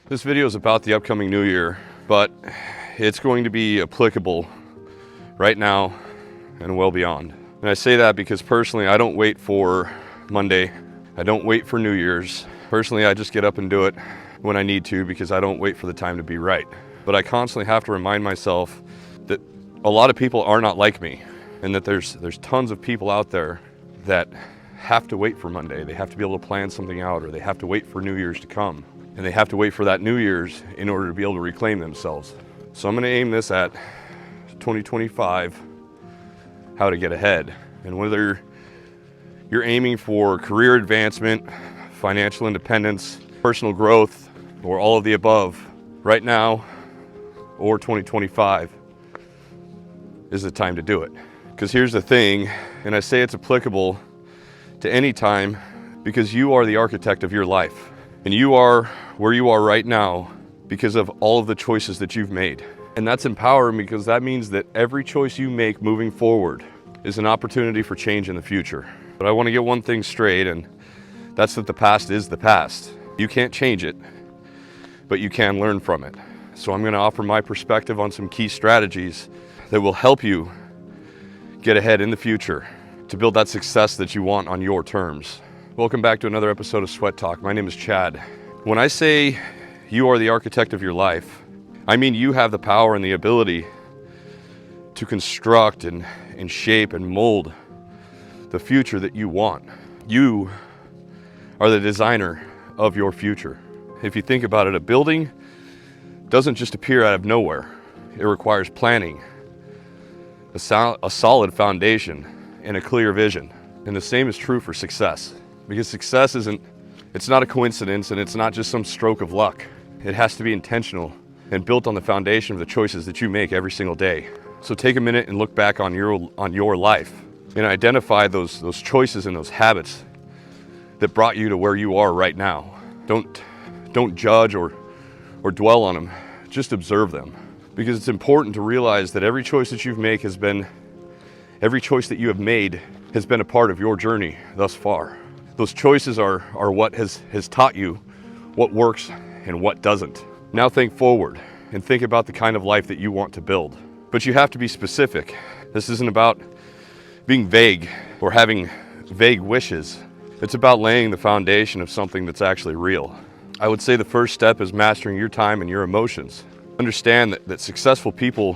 This video is about the upcoming new year, but it's going to be applicable right now and well beyond. And I say that because personally, I don't wait for Monday. I don't wait for New Year's. Personally, I just get up and do it when I need to because I don't wait for the time to be right. But I constantly have to remind myself that a lot of people are not like me, and that there's tons of people out there that have to wait for Monday. They have to be able to plan something out, or they have to wait for New Year's to come. And they have to wait for that New Year's in order to be able to reclaim themselves. So I'm gonna aim this at 2025, how to get ahead. And whether you're aiming for career advancement, financial independence, personal growth, or all of the above, right now or 2025 is the time to do it. Because here's the thing, and I say it's applicable to any time because you are the architect of your life. And you are where you are right now because of all of the choices that you've made. And that's empowering because that means that every choice you make moving forward is an opportunity for change in the future. But I want to get one thing straight, and that's that the past is the past. You can't change it, but you can learn from it. So I'm going to offer my perspective on some key strategies that will help you get ahead in the future to build that success that you want on your terms. Welcome back to another episode of Sweat Talk. My name is Chad. When I say you are the architect of your life, I mean you have the power and the ability to construct and shape and mold the future that you want. You are the designer of your future. If you think about it, a building doesn't just appear out of nowhere. It requires planning, a solid foundation, and a clear vision. And the same is true for success. Because success it's not a coincidence, and it's not just some stroke of luck. It has to be intentional and built on the foundation of the choices that you make every single day. So take a minute and look back on your life and identify those choices and those habits that brought you to where you are right now. Don't judge or dwell on them. Just observe them. Because it's important to realize that every choice that you have made has been a part of your journey thus far. Those choices are what has taught you what works and what doesn't. Now think forward and think about the kind of life that you want to build. But you have to be specific. This isn't about being vague or having vague wishes. It's about laying the foundation of something that's actually real. I would say the first step is mastering your time and your emotions. Understand that successful people,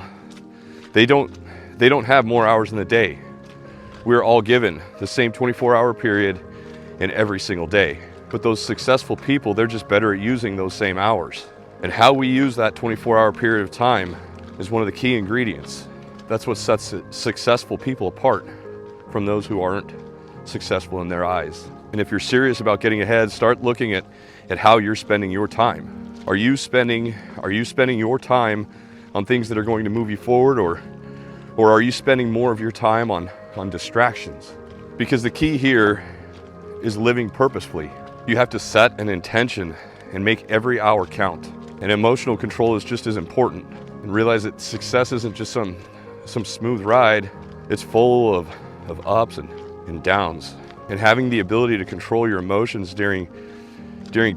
they don't have more hours in the day. We're all given the same 24-hour period in every single day. But those successful people, they're just better at using those same hours. And how we use that 24-hour period of time is one of the key ingredients. That's what sets successful people apart from those who aren't successful in their eyes. And if you're serious about getting ahead, start looking at how you're spending your time. Are you spending your time on things that are going to move you forward, or are you spending more of your time on distractions? Because the key here is living purposefully. You have to set an intention and make every hour count. And emotional control is just as important. And realize that success isn't just some smooth ride. It's full of ups and downs. And having the ability to control your emotions during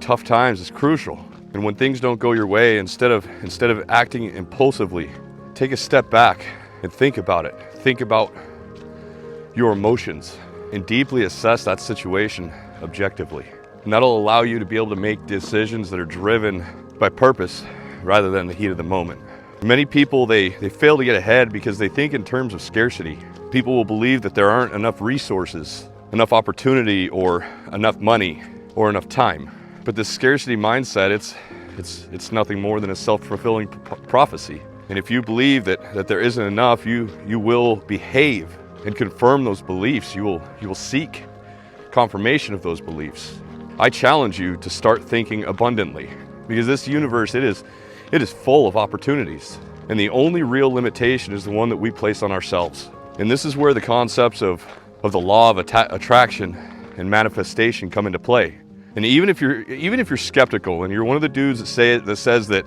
tough times is crucial. And when things don't go your way, instead of acting impulsively, take a step back and think about it. Think about your emotions and deeply assess that situation objectively. And that'll allow you to be able to make decisions that are driven by purpose rather than the heat of the moment. Many people, they fail to get ahead because they think in terms of scarcity. People will believe that there aren't enough resources, enough opportunity, or enough money, or enough time. But this scarcity mindset, it's nothing more than a self-fulfilling prophecy. And if you believe that there isn't enough, you will behave and confirm those beliefs. You will seek confirmation of those beliefs. I challenge you to start thinking abundantly, because this universe, it is full of opportunities. And the only real limitation is the one that we place on ourselves. And this is where the concepts of the law of attraction and manifestation come into play. And even if you're skeptical and you're one of the dudes that says that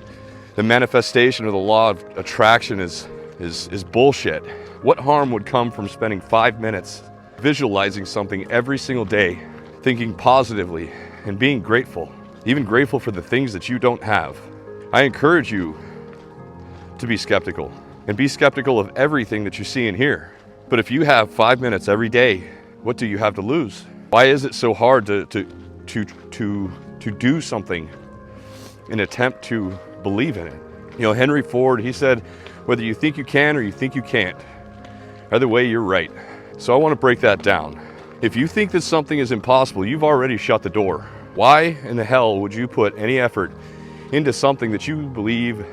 the manifestation of the law of attraction is bullshit, what harm would come from spending 5 minutes visualizing something every single day, thinking positively and being grateful? even grateful for the things that you don't have. I encourage you to be skeptical, and be skeptical of everything that you see and hear. But if you have 5 minutes every day, what do you have to lose? Why is it so hard to do something, an attempt to believe in it? You know, Henry Ford, he said, whether you think you can or you think you can't, either way, you're right. So I want to break that down. If you think that something is impossible, you've already shut the door. Why in the hell would you put any effort into something that you believe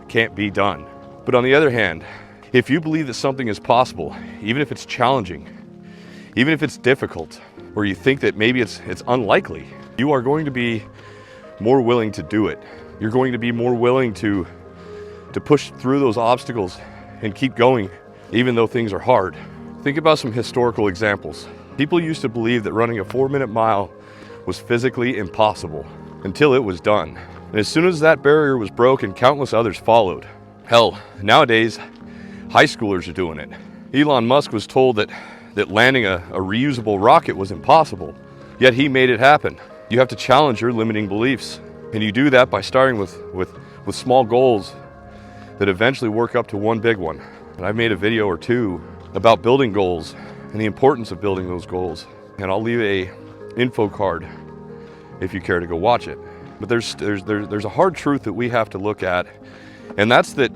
can't be done? But on the other hand, if you believe that something is possible, even if it's challenging, even if it's difficult, or you think that maybe it's unlikely, you are going to be more willing to do it. You're going to be more willing to push through those obstacles and keep going, even though things are hard. Think about some historical examples. People used to believe that running a 4-minute mile was physically impossible until it was done. And as soon as that barrier was broken, countless others followed. Hell, nowadays, high schoolers are doing it. Elon Musk was told that landing a reusable rocket was impossible, yet he made it happen. You have to challenge your limiting beliefs, and you do that by starting with small goals that eventually work up to one big one. And I've made a video or two about building goals and the importance of building those goals, and I'll leave a info card if you care to go watch it. But there's a hard truth that we have to look at, and that's that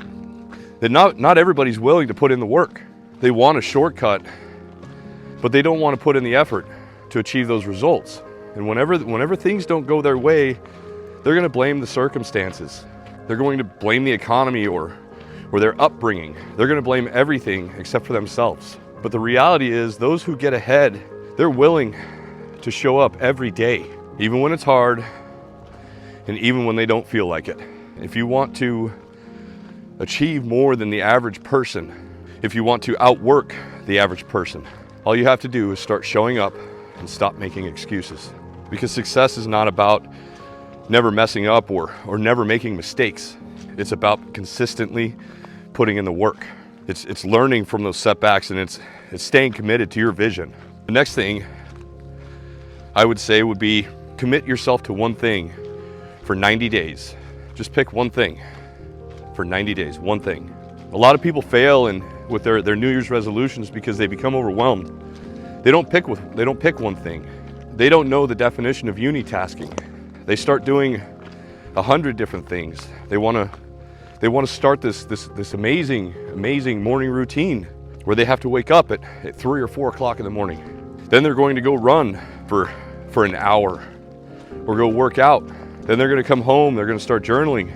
not everybody's willing to put in the work. They want a shortcut, but they don't want to put in the effort to achieve those results. And whenever things don't go their way, they're going to blame the circumstances. They're going to blame the economy or their upbringing. They're going to blame everything except for themselves. But the reality is, those who get ahead, they're willing to show up every day, even when it's hard and even when they don't feel like it. If you want to achieve more than the average person, if you want to outwork the average person, all you have to do is start showing up and stop making excuses. Because success is not about never messing up or never making mistakes. It's about consistently putting in the work. It's learning from those setbacks, and it's staying committed to your vision. The next thing I would say would be commit yourself to one thing for 90 days. Just pick one thing for 90 days, one thing. A lot of people fail with their New Year's resolutions because they become overwhelmed. They don't pick one thing. They don't know the definition of unitasking. They start doing 100 different things. They want to start this amazing morning routine where they have to wake up at 3 or 4 o'clock in the morning. Then they're going to go run for an hour or go work out. Then they're going to come home, they're going to start journaling.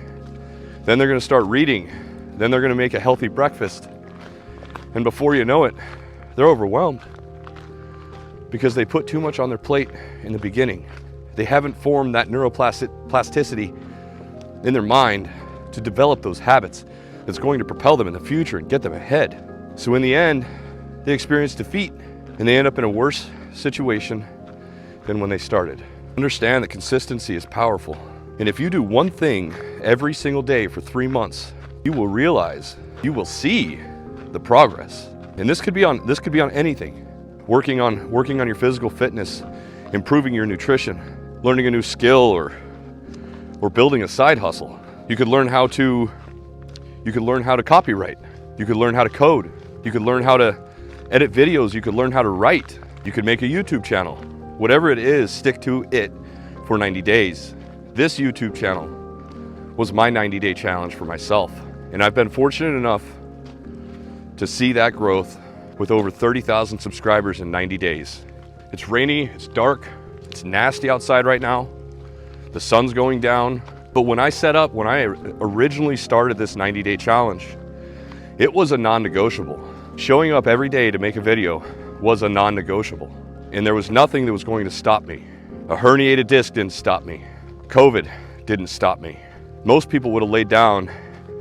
Then they're going to start reading. Then they're going to make a healthy breakfast. And before you know it, they're overwhelmed because they put too much on their plate in the beginning. They haven't formed that neuroplasticity in their mind to develop those habits that's going to propel them in the future and get them ahead. So in the end, they experience defeat and they end up in a worse situation than when they started. Understand that consistency is powerful. And if you do one thing every single day for 3 months, you will realize, you will see the progress. And this could be on anything. Working on your physical fitness, improving your nutrition, learning a new skill, or building a side hustle. You could learn how to copyright. You could learn how to code. You could learn how to edit videos. You could learn how to write. You could make a YouTube channel. Whatever it is, stick to it for 90 days. This YouTube channel was my 90-day challenge for myself. And I've been fortunate enough to see that growth with over 30,000 subscribers in 90 days. It's rainy, it's dark, it's nasty outside right now. The sun's going down. But when I originally started this 90-day challenge, it was a non-negotiable. Showing up every day to make a video was a non-negotiable. And there was nothing that was going to stop me. A herniated disc didn't stop me. COVID didn't stop me. Most people would have laid down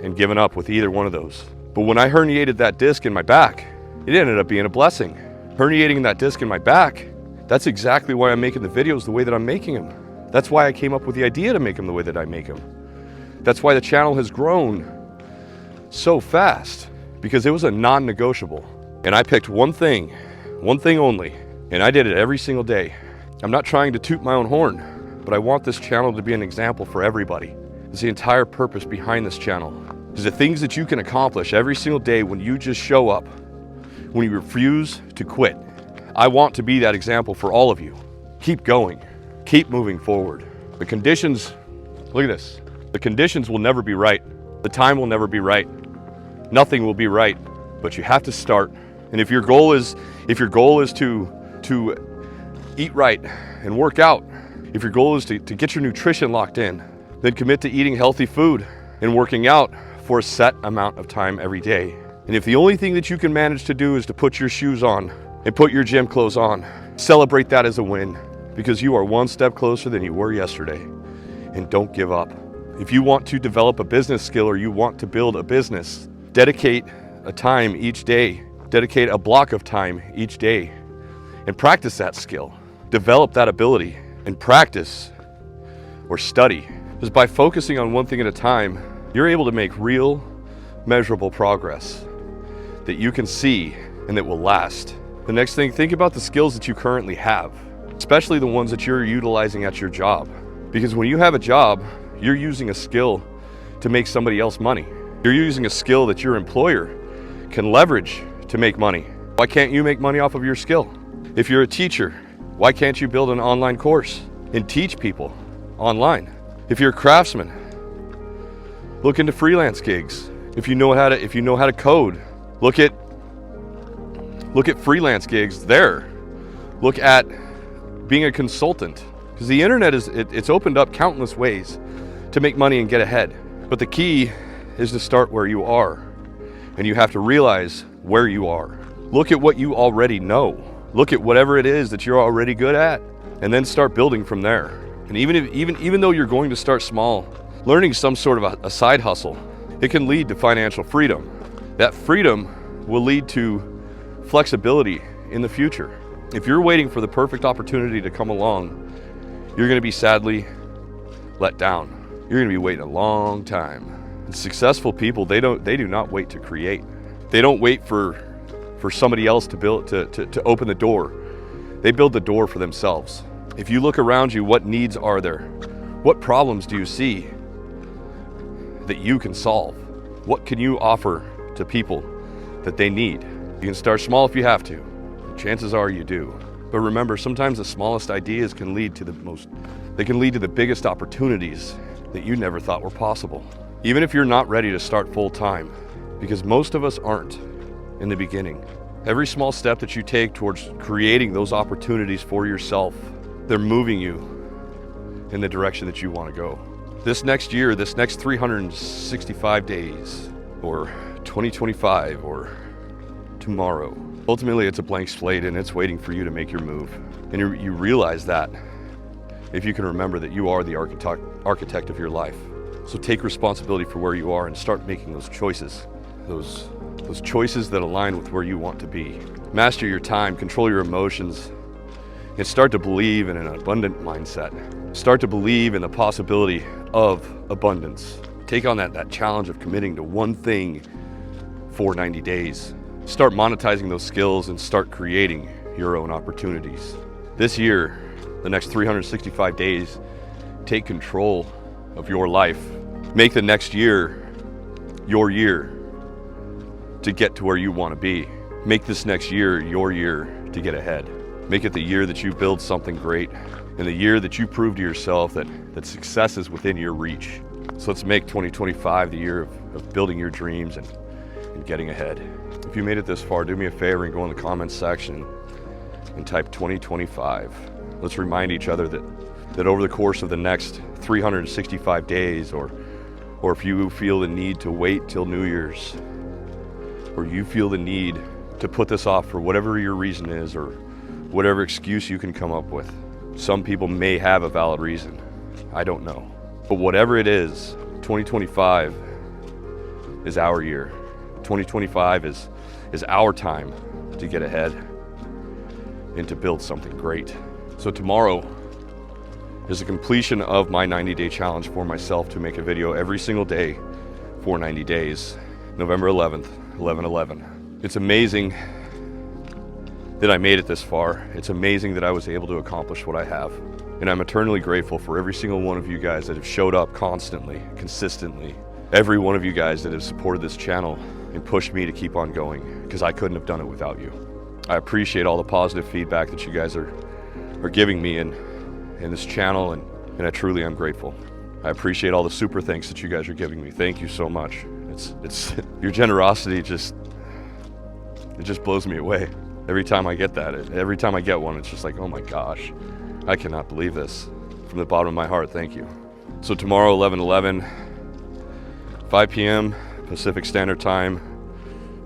and given up with either one of those. But when I herniated that disc in my back, it ended up being a blessing. Herniating that disc in my back, that's exactly why I'm making the videos the way that I'm making them. That's why I came up with the idea to make them the way that I make them. That's why the channel has grown so fast, because it was a non-negotiable. And I picked one thing only, and I did it every single day. I'm not trying to toot my own horn, but I want this channel to be an example for everybody. It's the entire purpose behind this channel. Is the things that you can accomplish every single day when you just show up, when you refuse to quit. I want to be that example for all of you. Keep going, keep moving forward. The conditions, look at this. The conditions will never be right. The time will never be right. Nothing will be right, but you have to start. And if your goal is to eat right and work out, if your goal is to get your nutrition locked in, then commit to eating healthy food and working out for a set amount of time every day. And if the only thing that you can manage to do is to put your shoes on and put your gym clothes on, celebrate that as a win, because you are one step closer than you were yesterday. And don't give up. If you want to develop a business skill or you want to build a business, dedicate a time each day, dedicate a block of time each day and practice that skill. Develop that ability and practice or study. Because by focusing on one thing at a time, you're able to make real, measurable progress that you can see and that will last. The next thing, think about the skills that you currently have, especially the ones that you're utilizing at your job. Because when you have a job, you're using a skill to make somebody else money. You're using a skill that your employer can leverage to make money. Why can't you make money off of your skill? If you're a teacher, why can't you build an online course and teach people online? If you're a craftsman, look into freelance gigs. If you know how to code, look at freelance gigs there. Look at being a consultant, because the internet it's opened up countless ways to make money and get ahead. But the key is to start where you are, and you have to realize where you are. Look at what you already know. Look at whatever it is that you're already good at, and then start building from there. And even though you're going to start small, learning some sort of a side hustle, it can lead to financial freedom. That freedom will lead to flexibility in the future. If you're waiting for the perfect opportunity to come along, you're going to be sadly let down. You're going to be waiting a long time. And successful people, they do not wait to create. They don't wait for somebody else to build to open the door. They build the door for themselves. If you look around you, what needs are there? What problems do you see that you can solve? What can you offer to people that they need? You can start small if you have to. Chances are you do. But remember, sometimes the smallest ideas can lead to the biggest opportunities that you never thought were possible. Even if you're not ready to start full time, because most of us aren't in the beginning. Every small step that you take towards creating those opportunities for yourself, they're moving you in the direction that you want to go. This next year, this next 365 days, or 2025, or tomorrow, ultimately it's a blank slate and it's waiting for you to make your move. And you realize that if you can remember that you are the architect of your life. So take responsibility for where you are and start making those choices. Those choices that align with where you want to be. Master your time, control your emotions, and start to believe in an abundant mindset. Start to believe in the possibility of abundance. Take on that challenge of committing to one thing for 90 days. Start monetizing those skills and start creating your own opportunities. This year, the next 365 days, take control of your life. Make the next year your year to get to where you want to be. Make this next year your year to get ahead. Make it the year that you build something great and the year that you prove to yourself that success is within your reach. So let's make 2025 the year of building your dreams and getting ahead. If you made it this far, do me a favor and go in the comments section and type 2025. Let's remind each other that over the course of the next 365 days, or if you feel the need to wait till New Year's, or you feel the need to put this off for whatever your reason is, or whatever excuse you can come up with. Some people may have a valid reason. I don't know. But whatever it is, 2025 is our year. 2025 is our time to get ahead and to build something great. So tomorrow is the completion of my 90-day challenge for myself to make a video every single day for 90 days. November 11th, 11/11. It's amazing that I made it this far. It's amazing that I was able to accomplish what I have. And I'm eternally grateful for every single one of you guys that have showed up constantly, consistently. Every one of you guys that have supported this channel and pushed me to keep on going, because I couldn't have done it without you. I appreciate all the positive feedback that you guys are giving me in this channel, and I truly am grateful. I appreciate all the super thanks that you guys are giving me. Thank you so much. It's your generosity just blows me away. Every time I get that, every time I get one, it's just like, oh my gosh, I cannot believe this. From the bottom of my heart, thank you. So tomorrow, 11/11, 5 p.m. Pacific Standard Time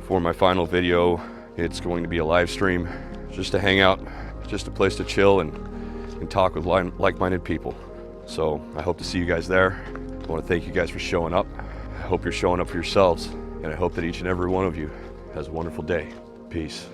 for my final video. It's going to be a live stream, just to hang out, just a place to chill and talk with like-minded people. So I hope to see you guys there. I want to thank you guys for showing up. I hope you're showing up for yourselves, and I hope that each and every one of you has a wonderful day. Peace.